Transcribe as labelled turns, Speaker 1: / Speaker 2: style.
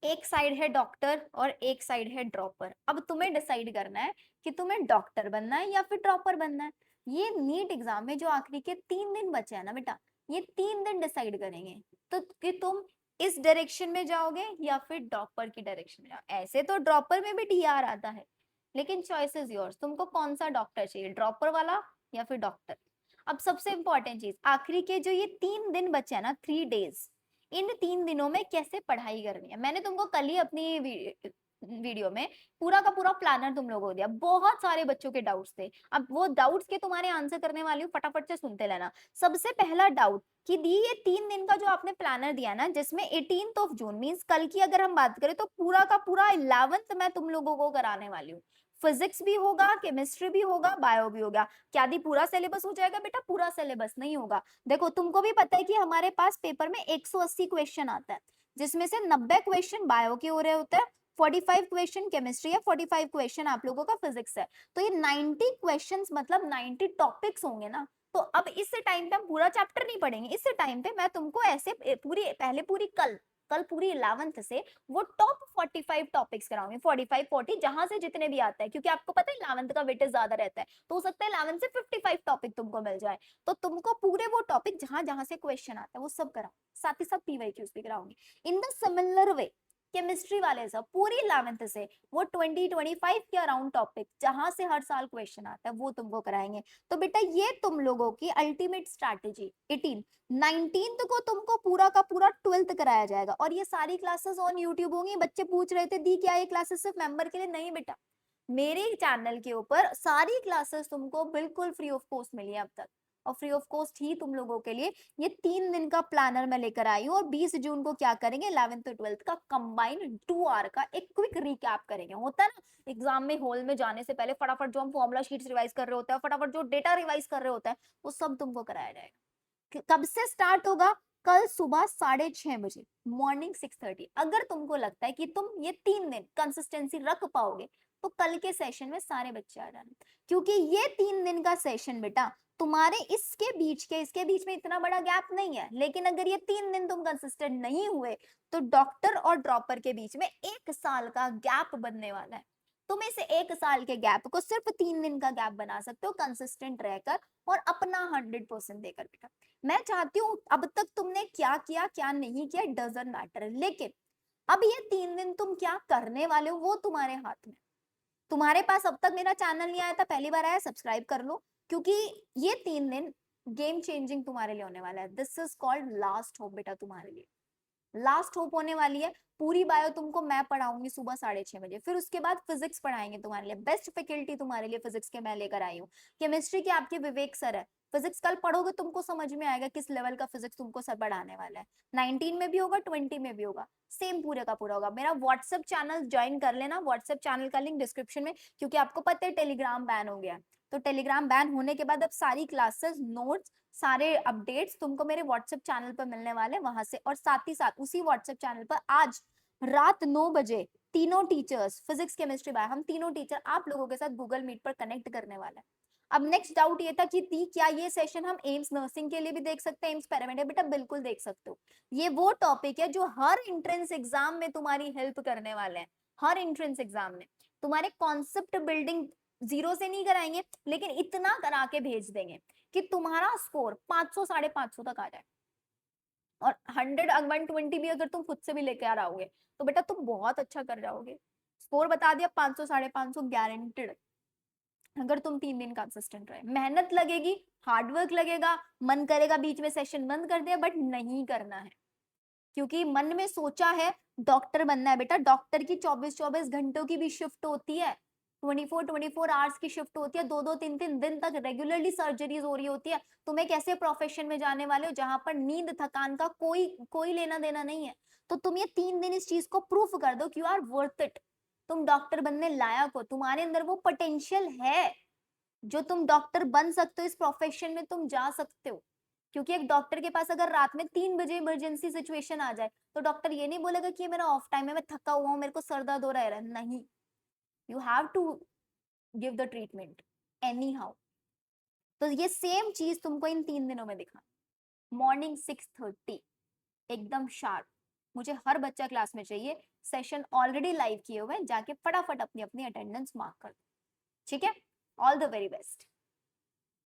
Speaker 1: एक साइड है डॉक्टर और एक साइड है ड्रॉपर। अब तुम्हें डिसाइड करना है कि तुम्हें डॉक्टर बनना है या फिर ड्रॉपर बनना है। ये नीट एग्जाम में जो आखिरी के 3 दिन बचे हैं ना बेटा, ये 3 दिन डिसाइड करेंगे तो कि तुम इस डायरेक्शन में जाओगे या फिर ड्रॉपर की डायरेक्शन में जाओ। ऐसे तो ड्रॉपर में भी डीआर आता है, लेकिन चॉइस इज योर्स, तुमको कौन सा डॉक्टर चाहिए, ड्रॉपर वाला या फिर डॉक्टर। अब सबसे इंपॉर्टेंट चीज, आखिरी के जो ये 3 दिन बचे हैं ना, 3 डेज, इन 3 दिनों में कैसे पढ़ाई करनी है। मैंने तुमको कल ही अपनी वीडियो में पूरा का पूरा प्लानर तुम लोगों को दिया। बहुत सारे बच्चों के डाउट्स थे, अब वो डाउट्स के तुम्हारे आंसर करने वाली हूँ, फटाफट से सुनते लेना। सबसे पहला डाउट कि दी ये 3 दिन का जो आपने प्लानर दिया ना, जिसमें 18 जून मीन्स कल की अगर हम बात करें तो पूरा का पूरा 11th मैं तुम लोगों को कराने वाली हूँ। फिजिक्स भी होगा, केमिस्ट्री भी होगा, बायो भी होगा। क्या दी पूरा सिलेबस हो जाएगा बेटा? पूरा सिलेबस नहीं होगा। देखो तुमको भी पता है कि हमारे पास पेपर में 180 क्वेश्चन आता है, जिसमें से 90 क्वेश्चन बायो के हो रहे होते हैं, 45 क्वेश्चन केमिस्ट्री है, 45 क्वेश्चन आप लोगों का फिजिक्स है। तो ये 90 क्वेश्चंस मतलब 90 टॉपिक्स होंगे ना। तो अब इस टाइम पे हम पूरा चैप्टर नहीं पढ़ेंगे, इस टाइम पे मैं तुमको ऐसे पूरी पहले पूरी कल कल पूरी 11th से वो टॉप 45 टॉपिक्स कराऊंगी, 45 40 जहां से जितने भी आता है, क्योंकि आपको पता है 11th का वेटेज ज्यादा रहता है, तो हो सकता है 11th से 55 टॉपिक तुमको मिल जाए। तो तुमको पूरे वो टॉपिक जहां जहां से क्वेश्चन आता है वो सब कराओ, साथ ही साथ पीवाईक्यूज भी कराऊंगी। In the similar way chemistry वाले सब पूरी 11th से वो 20-25 के अराउंड टॉपिक जहां से हर साल क्वेश्चन आता है वो तुमको कराएंगे। तो बेटा ये तुम लोगों की अल्टीमेट स्ट्रैटेजी 19th को तुमको पूरा का पूरा 12th कराया जाएगा, और ये सारी क्लासेस ऑन यूट्यूब होंगी। बच्चे पूछ रहे थे दी क्या ये क्लासेस सिर्फ मेंबर के लिए? नहीं बेटा, मेरे चैनल के ऊपर सारी क्लासेस तुमको बिल्कुल फ्री ऑफ कॉस्ट मिली है अब तक, और फ्री ऑफ कॉस्ट ही तुम लोगों के लिए ये 3 दिन का प्लानर मैं लेकर आई हूँ। और 20 जून को क्या करेंगे, 11th और 12th का कंबाइंड 2 आवर का एक क्विक रिकैप करेंगे। होता है ना एग्जाम में हॉल में जाने से पहले फटाफट जो हम फॉर्मुला शीट्स रिवाइज कर रहे होते हैं, फटाफट जो डेटा रिवाइज कर रहे होते हैं, वो सब तुमको कराया जाएगा। कब से स्टार्ट होगा? कल सुबह 6:30 बजे, मॉर्निंग 6:30। अगर तुमको लगता है कि तुम ये 3 दिन कंसिस्टेंसी रख पाओगे तो कल के सेशन में सारे बच्चे आ जाना, क्योंकि ये 3 दिन का सेशन बेटा तुम्हारे इसके बीच में इतना बड़ा गैप नहीं है। लेकिन अगर ये 3 दिन तुम कंसिस्टेंट नहीं हुए तो डॉक्टर और ड्रॉपर के बीच में 1 साल का गैप बनने वाला है। तुम इस 1 साल के गैप को सिर्फ 3 दिन का गैप बना सकते हो कंसिस्टेंट रहकर और अपना 100% देकर बेटा। मैं चाहती हूँ अब तक तुमने क्या किया क्या नहीं किया डजंट मैटर, लेकिन अब ये 3 दिन तुम क्या करने वाले हो वो तुम्हारे हाथ में। तुम्हारे पास अब तक मेरा चैनल नहीं आया था, पहली बार आया, सब्सक्राइब कर लो, क्योंकि ये 3 दिन गेम चेंजिंग तुम्हारे लिए होने वाला है। This is called last hope बेटा, तुम्हारे लिए लास्ट होप होने वाली है। पूरी बायो तुमको मैं पढ़ाऊंगी सुबह 6:30 बजे, फिर उसके बाद फिजिक्स पढ़ाएंगे तुम्हारे लिए, बेस्ट फैकल्टी तुम्हारे लिए फिजिक्स के मैं लेकर आई हूँ। केमिस्ट्री के आपके विवेक सर है, फिजिक्स कल पढ़ोगे तुमको समझ में आएगा किस लेवल का फिजिक्स तुमको सर पढ़ाने वाला है। 19 में भी होगा, 20 में भी होगा, सेम पूरे का पूरा होगा। मेरा व्हाट्सएप चैनल ज्वाइन कर लेना, व्हाट्सएप चैनल का लिंक डिस्क्रिप्शन में, क्योंकि आपको पता है टेलीग्राम बैन हो गया। तो टेलीग्राम बैन होने के बाद अब सारी क्लासेस नोट्स सारे अपडेट्स तुमको मेरे व्हाट्सएप चैनल पर मिलने वाले वहां से। और साथ ही साथ उसी व्हाट्सएप चैनल पर आज रात 9 बजे तीनों टीचर्स फिजिक्स केमिस्ट्री बाय, हम तीनों टीचर आप लोगों के साथ गूगल मीट पर कनेक्ट करने वाला है। अब नेक्स्ट डाउट ये था कि दी क्या ये सेशन हम एम्स नर्सिंग के लिए भी देख सकते हैं, एम्स पैरामेडिक? बेटा बिल्कुल देख सकते हो। ये वो टॉपिक है जो हर एंट्रेंस एग्जाम में तुम्हारी हेल्प करने वाले हैं। हर एंट्रेंस एग्जाम में तुम्हारे कॉन्सेप्ट बिल्डिंग जीरो से नहीं कराएंगे, लेकिन इतना करा के भेज देंगे कि तुम्हारा स्कोर 500 550 तक आ जाए। और 100 120 भी अगर तुम खुद से भी लेके आ रहोगे तो बेटा तुम बहुत अच्छा कर जाओगे। स्कोर बता दिया 500 550 गारंटेड, अगर तुम 3 दिन कंसिस्टेंट रहे। मेहनत लगेगी, हार्डवर्क लगेगा, मन करेगा बीच में सेशन बंद कर दे, बट नहीं करना है, क्योंकि मन में सोचा है डॉक्टर बनना है बेटा। डॉक्टर की 24-24 घंटों की भी शिफ्ट होती है, 24-24 आवर्स की शिफ्ट होती है, 2-2 3-3 दिन तक रेगुलरली सर्जरीज हो रही होती है। तुम एक ऐसे प्रोफेशन में जाने वाले हो जहां पर नींद थकान का कोई कोई लेना देना नहीं है। तो तुम ये 3 दिन इस चीज को प्रूफ कर दो कि यू आर वर्थ इट, तुम डॉक्टर बनने लायक हो, तुम्हारे अंदर वो पोटेंशियल है जो तुम डॉक्टर बन सकते हो, इस प्रोफेशन में तुम जा सकते हो। क्योंकि एक डॉक्टर के पास अगर रात में 3 बजे इमरजेंसी सिचुएशन आ जाए तो डॉक्टर ये नहीं बोलेगा कि ये मेरा ऑफ टाइम है, मैं थका हुआ हूँ, मेरे को सर दर्द हो रहा है, नहीं, you have to give the treatment anyhow. तो ये सेम चीज तुमको इन 3 दिनों में दिखा, मॉर्निंग 6:30 एकदम शार्प, मुझे हर बच्चा क्लास में चाहिए। सेशन ऑलरेडी लाइव किए हुए हैं, जाके फटाफट अपनी अपनी अटेंडेंस मार्क कर दो। ठीक है, ऑल द वेरी बेस्ट।